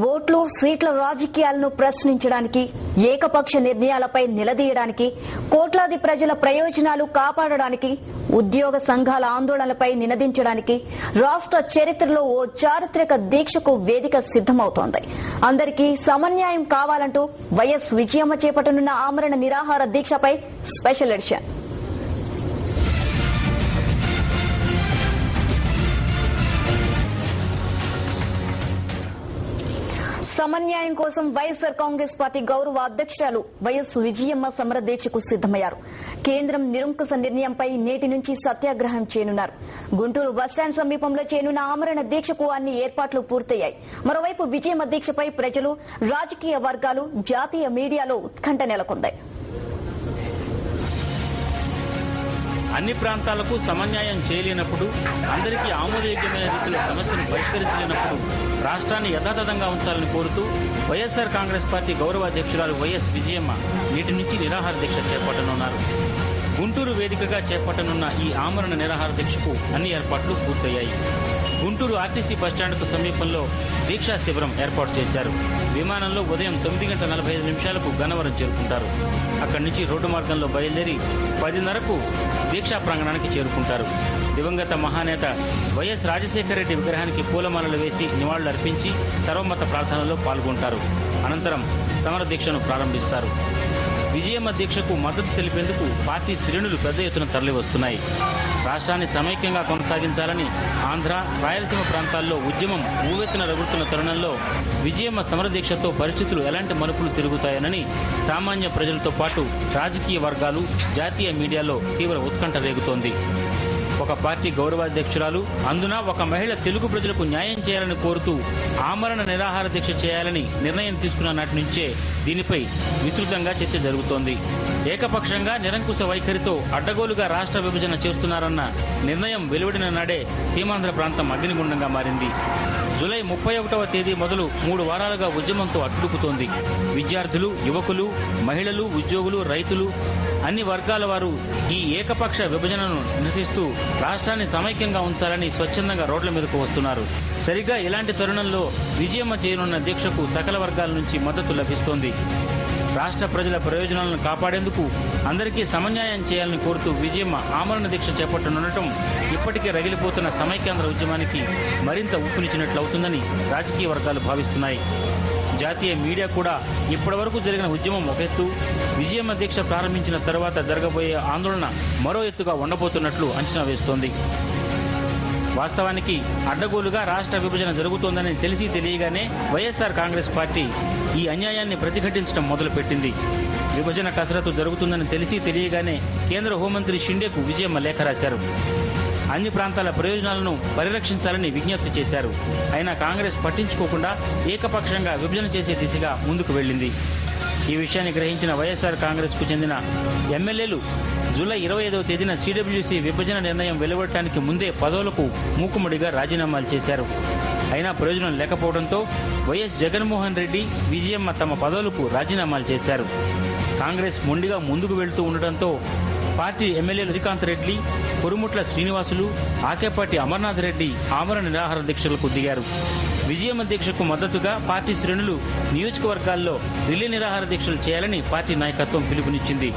ఓట్లు సీట్ల రాజకీయాలను ప్రశ్నించడానికి, ఏకపక్ష నిర్ణయాలపై నిలదీయడానికి, కోట్లాది ప్రజల ప్రయోజనాలు కాపాడడానికి, ఉద్యోగ సంఘాల ఆందోళనలపై నినదించడానికి రాష్ట్ర చరిత్రలో ఓ చారిత్రక దీక్షకు వేదిక సిద్దమవుతోంది. అందరికీ సమన్యాయం కావాలంటూ వైఎస్ విజయమ్మ చేపట్టనున్న ఆమరణ నిరాహార దీక్షపై స్పెషల్ ఎడిషన్. సమన్యాయం కోసం వైఎస్ఆర్ కాంగ్రెస్ పార్టీ గౌరవ అధ్యక్షురాలు వైఎస్ విజయమ్మ సమర దీక్షకు సిద్దమయ్యారు. కేంద్రం నిరంకుశ నిర్ణయంపై నేటి నుంచి సత్యాగ్రహం చేయనున్నారు. గుంటూరు బస్టాండ్ సమీపంలో చేయనున్న ఆమరణ దీక్షకు అన్ని ఏర్పాట్లు పూర్తయ్యాయి. మరోవైపు విజయమ్మ దీక్షపై ప్రజలు, రాజకీయ వర్గాలు, జాతీయ మీడియాలో ఉత్కంఠ నెలకొంది. అన్ని ప్రాంతాలకు సమన్యాయం చేయలేనప్పుడు, అందరికీ ఆమోదయోగ్యమైన రీతిలో సమస్యను పరిష్కరించలేనప్పుడు రాష్ట్రాన్ని యథాతథంగా ఉంచాలని కోరుతూ వైఎస్ఆర్ కాంగ్రెస్ పార్టీ గౌరవ అధ్యక్షురాలు వైఎస్ విజయమ్మ నేటి నుంచి నిరాహార దీక్ష చేపట్టనున్నారు. గుంటూరు వేదికగా చేపట్టనున్న ఈ ఆమరణ నిరాహార దీక్షకు అన్ని ఏర్పాట్లు పూర్తయ్యాయి. గుంటూరు ఆర్టీసీ బస్టాండ్కు సమీపంలో దీక్షా శిబిరం ఏర్పాటు చేశారు. విమానంలో ఉదయం 9:45 గన్నవరం చేరుకుంటారు. అక్కడి నుంచి రోడ్డు మార్గంలో బయలుదేరి 10:30కు దీక్షా ప్రాంగణానికి చేరుకుంటారు. దివంగత మహానేత వైఎస్ రాజశేఖర రెడ్డి విగ్రహానికి పూలమాలలు వేసి నివాళులర్పించి సర్వమత ప్రార్థనలో పాల్గొంటారు. అనంతరం సమర దీక్షను ప్రారంభిస్తారు. విజయమ్మ దీక్షకు మద్దతు తెలిపేందుకు పార్టీ శ్రేణులు పెద్ద ఎత్తున తరలివస్తున్నాయి. రాష్ట్రాన్ని సమైక్యంగా కొనసాగించాలని ఆంధ్ర, రాయలసీమ ప్రాంతాల్లో ఉద్యమం ఊవెత్తున రగులుతున్న తరుణంలో విజయమ్మ సమర దీక్షతో పరిస్థితులు ఎలాంటి మలుపులు తిరుగుతాయనని సామాన్య ప్రజలతో పాటు రాజకీయ వర్గాలు, జాతీయ మీడియాలో తీవ్ర ఉత్కంఠ రేగుతోంది. ఒక పార్టీ గౌరవాధ్యక్షురాలు, అందున ఒక మహిళ తెలుగు ప్రజలకు న్యాయం చేయాలని కోరుతూ ఆమరణ నిరాహార దీక్ష చేయాలని నిర్ణయం తీసుకున్న నాటి నుంచే దీనిపై విస్తృతంగా చర్చ జరుగుతోంది. ఏకపక్షంగా నిరంకుశ వైఖరితో అడ్డగోలుగా రాష్ట్ర విభజన చేస్తున్నారన్న నిర్ణయం వెలువడిన నాడే సీమాంధ్ర ప్రాంతం అగ్నిగుండంగా మారింది. జూలై 31వ తేదీ మొదలు 3 వారాలుగా ఉద్యమంతో అట్టుడుకుతోంది. విద్యార్థులు, యువకులు, మహిళలు, ఉద్యోగులు, రైతులు, అన్ని వర్గాల వారు ఈ ఏకపక్ష విభజనను నిరసిస్తూ రాష్ట్రాన్ని సమైక్యంగా ఉంచాలని స్వచ్ఛందంగా రోడ్ల మీదకు వస్తున్నారు. సరిగ్గా ఇలాంటి తరుణంలో విజయమ్మ చేయనున్న దీక్షకు సకల వర్గాల నుంచి మద్దతు లభిస్తోంది. రాష్ట్ర ప్రజల ప్రయోజనాలను కాపాడేందుకు అందరికీ సమన్యాయం చేయాలని కోరుతూ విజయమ్మ ఆమరణ దీక్ష చేపట్టనుండటం ఇప్పటికే రగిలిపోతున్న సమైక్యాంధ్ర ఉద్యమానికి మరింత ఊపునిచ్చినట్లవుతుందని రాజకీయ వర్గాలు భావిస్తున్నాయి. జాతీయ మీడియా కూడా ఇప్పటివరకు జరిగిన ఉద్యమం ఒక ఎత్తు, విజయమ్మ దీక్ష ప్రారంభించిన తర్వాత జరగబోయే ఆందోళన మరో ఎత్తుగా ఉండబోతున్నట్లు అంచనా వేస్తోంది. వాస్తవానికి అడ్డగోలుగా రాష్ట్ర విభజన జరుగుతోందని తెలిసి తెలియగానే వైఎస్ఆర్ కాంగ్రెస్ పార్టీ ఈ అన్యాయాన్ని ప్రతిఘటించడం మొదలుపెట్టింది. విభజన కసరత్తు జరుగుతుందని తెలిసి తెలియగానే కేంద్ర హోంమంత్రి షిండేకు విజయమ్మ లేఖ రాశారు. అన్ని ప్రాంతాల ప్రయోజనాలను పరిరక్షించాలని విజ్ఞప్తి చేశారు. అయినా కాంగ్రెస్ పట్టించుకోకుండా ఏకపక్షంగా విభజన చేసే దిశగా ముందుకు వెళ్లింది. ఈ విషయాన్ని గ్రహించిన వైఎస్ఆర్ కాంగ్రెస్కు చెందిన ఎమ్మెల్యేలు జూలై 25వ తేదీన సిడబ్ల్యూసీ విభజన నిర్ణయం వెలువడటానికి ముందే పదవులకు మూకుమ్మడిగా రాజీనామాలు చేశారు. అయినా ప్రయోజనం లేకపోవడంతో వైఎస్ జగన్మోహన్ రెడ్డి, విజయమ్మ తమ పదవులకు రాజీనామాలు చేశారు. కాంగ్రెస్ మొండిగా ముందుకు వెళ్తూ ఉండటంతో పార్టీ ఎమ్మెల్యేలు శ్రీకాంత్ రెడ్డి, కురుముట్ల శ్రీనివాసులు, ఆకేపాటి అమర్నాథ్ రెడ్డి ఆమరణ నిరాహార దీక్షలకు దిగారు. విజయమ్మ దీక్షకు మద్దతుగా పార్టీ శ్రేణులు నియోజకవర్గాల్లో రిలే నిరాహార దీక్షలు చేయాలని పార్టీ నాయకత్వం పిలుపునిచ్చింది.